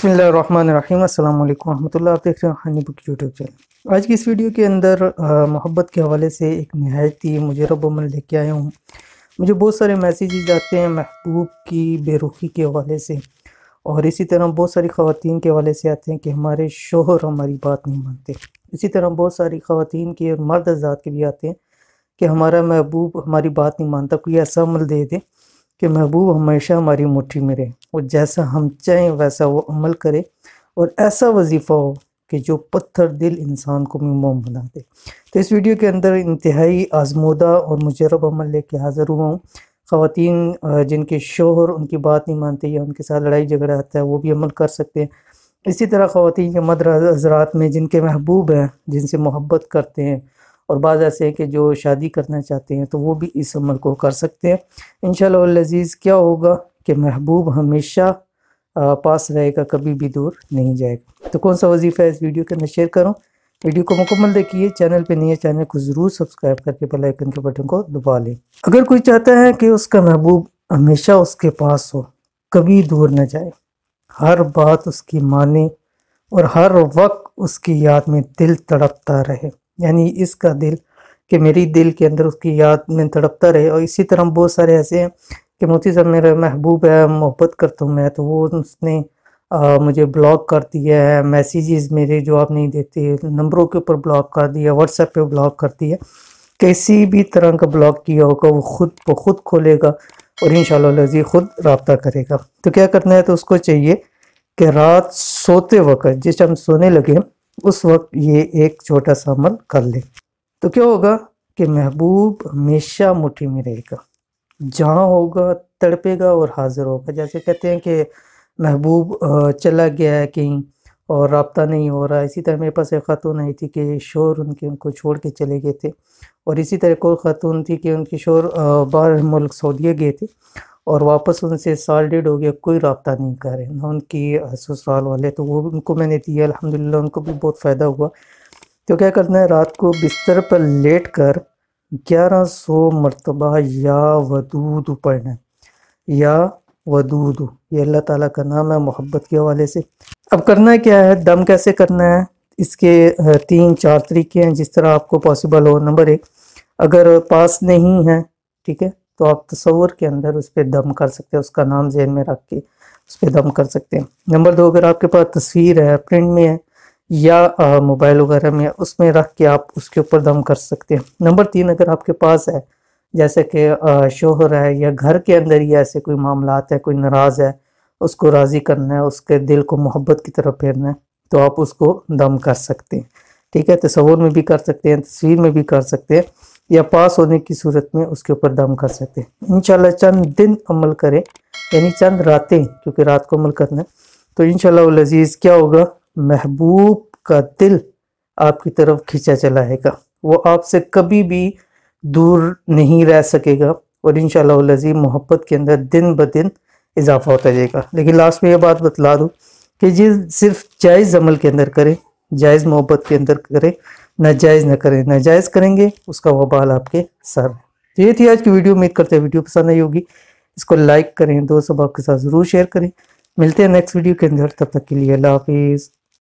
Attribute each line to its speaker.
Speaker 1: बिस्मिल्लाहिर्रहमानिर्रहीम। अस्सलाम वालेकुम रहमतुल्लाह। आप देख रहे हैं हनी बुक यूट्यूब चैनल। आज की इस वीडियो के अंदर मोहब्बत के हवाले से एक नहायत ही मुजरब अमल लेके आया हूँ। मुझे बहुत सारे मैसेजेस आते हैं महबूब की बेरुखी के हवाले से, और इसी तरह बहुत सारी ख़वातीन के हवाले से आते हैं कि हमारे शोहर हमारी बात नहीं मानते। इसी तरह बहुत सारी ख़वातीन के और मर्द हज़रात के भी आते हैं कि हमारा महबूब हमारी बात नहीं मानता। कोई ऐसा अमल दे दे कि महबूब हमेशा हमारी मुट्ठी में रहे, और जैसा हम चाहें वैसा वो अमल करे, और ऐसा वजीफ़ा हो कि जो पत्थर दिल इंसान को मोम बना दे। तो इस वीडियो के अंदर इंतहाई आजमूदा और मुजरब अमल लेके हाज़िर हुआ हूँ। ख़वातीन जिनके शोहर उनकी बात नहीं मानते या उनके साथ लड़ाई झगड़ा आता है वो भी अमल कर सकते हैं। इसी तरह ख़वातीन के मर्द हज़रात में जिनके महबूब हैं, जिनसे मोहब्बत करते हैं, और बाज़ ऐसे हैं कि जो शादी करना चाहते हैं, तो वो भी इस अमल को कर सकते हैं। इंशाअल्लाह अल अज़ीज़ क्या होगा कि महबूब हमेशा पास रहेगा, कभी भी दूर नहीं जाएगा। तो कौन सा वजीफ़ा है इस वीडियो के अंदर शेयर करूँ। वीडियो को मुकम्मल देखिए। चैनल पे नहीं है, चैनल को ज़रूर सब्सक्राइब करके बेल आइकन के बटन को दबा लें। अगर कोई चाहता है कि उसका महबूब हमेशा उसके पास हो, कभी दूर न जाए, हर बात उसकी माने और हर वक्त उसकी याद में दिल तड़पता रहे, यानी इसका दिल कि मेरी दिल के अंदर उसकी याद में तड़पता रहे। और इसी तरह बहुत सारे ऐसे हैं कि मोती साहब मेरा महबूब है, मोहब्बत करता हूँ मैं, तो वो उसने मुझे ब्लॉक कर दिया है, मैसेजेस मेरे जवाब नहीं देते, नंबरों के ऊपर ब्लॉक कर दिया, व्हाट्सएप पे ब्लॉक कर दिया। किसी भी तरह का ब्लॉक किया होगा वो खुद ब खुद खोलेगा और इंशाअल्लाह अज़ीज़ खुद रब्ता करेगा। तो क्या करना है, तो उसको चाहिए कि रात सोते वक्त, जिस हम सोने लगे उस वक्त ये एक छोटा सा अमल कर ले। तो क्या होगा कि महबूब हमेशा मुट्ठी में रहेगा, जहाँ होगा तड़पेगा और हाजिर होगा। जैसे कहते हैं कि महबूब चला गया है कहीं और रब्ता नहीं हो रहा। इसी तरह मेरे पास एक खातून आई थी कि शोहर उनको छोड़ के चले गए थे, और इसी तरह कोई खातून थी कि उनके शोहर बाहर मुल्क सऊदीया गए थे और वापस उनसे साल डेढ़ हो गया, कोई रब्ता नहीं कर रहे ना उनकी ससुराल वाले। तो वो उनको मैंने दिया, अल्हम्दुलिल्लाह उनको भी बहुत फ़ायदा हुआ। तो क्या करना है, रात को बिस्तर पर लेट कर 1100 मरतबा या वदूद पढ़ना है। या वदूद, ये अल्लाह ताला का नाम है मोहब्बत के हवाले से। अब करना क्या है, दम कैसे करना है, इसके 3-4 तरीके हैं जिस तरह आपको पॉसिबल हो। नंबर 1, अगर पास नहीं है, ठीक है, तो आप तसव्वुर के अंदर उस पर दम कर सकते हैं, उसका नाम ज़हन में रख के उस पर दम कर सकते हैं। नंबर 2, अगर आपके पास तस्वीर है, प्रिंट में है या मोबाइल वगैरह में, उसमें रख के आप उसके ऊपर दम कर सकते हैं। नंबर 3, अगर आपके पास है, जैसे कि शोहर है या घर के अंदर ही ऐसे कोई मामलात है, कोई नाराज़ है, उसको राज़ी करना है, उसके दिल को मोहब्बत की तरफ फेरना है, तो आप उसको दम कर सकते हैं। ठीक है, तसव्वुर में भी कर सकते हैं, तस्वीर में भी कर सकते हैं, या पास होने की सूरत में उसके ऊपर दम कर सकते हैं। इंशाल्लाह चंद दिन अमल करें, यानी चंद रातें, क्योंकि रात को अमल करना है, तो इंशाल्लाह अल अज़ीज़ क्या होगा, महबूब का दिल आपकी तरफ खींचा चला आएगा, वो आपसे कभी भी दूर नहीं रह सकेगा, और इंशाअल्लाह अल अज़ीज़ मोहब्बत के अंदर दिन ब दिन इजाफा होता जाएगा। लेकिन लास्ट में ये बात बतला दूँ कि ये सिर्फ जायज़ अमल के अंदर करें, जायज़ मोहब्बत के अंदर करें, नाजायज़ न करें। नाजायज़ करेंगे उसका वबाल आपके सर है। तो ये थी आज की वीडियो। उम्मीद करते हैं वीडियो पसंद आई होगी। इसको लाइक करें, दोस्तों के साथ ज़रूर शेयर करें। मिलते हैं नेक्स्ट वीडियो के अंदर, तब तक के लिए अल्लाह हाफिज़।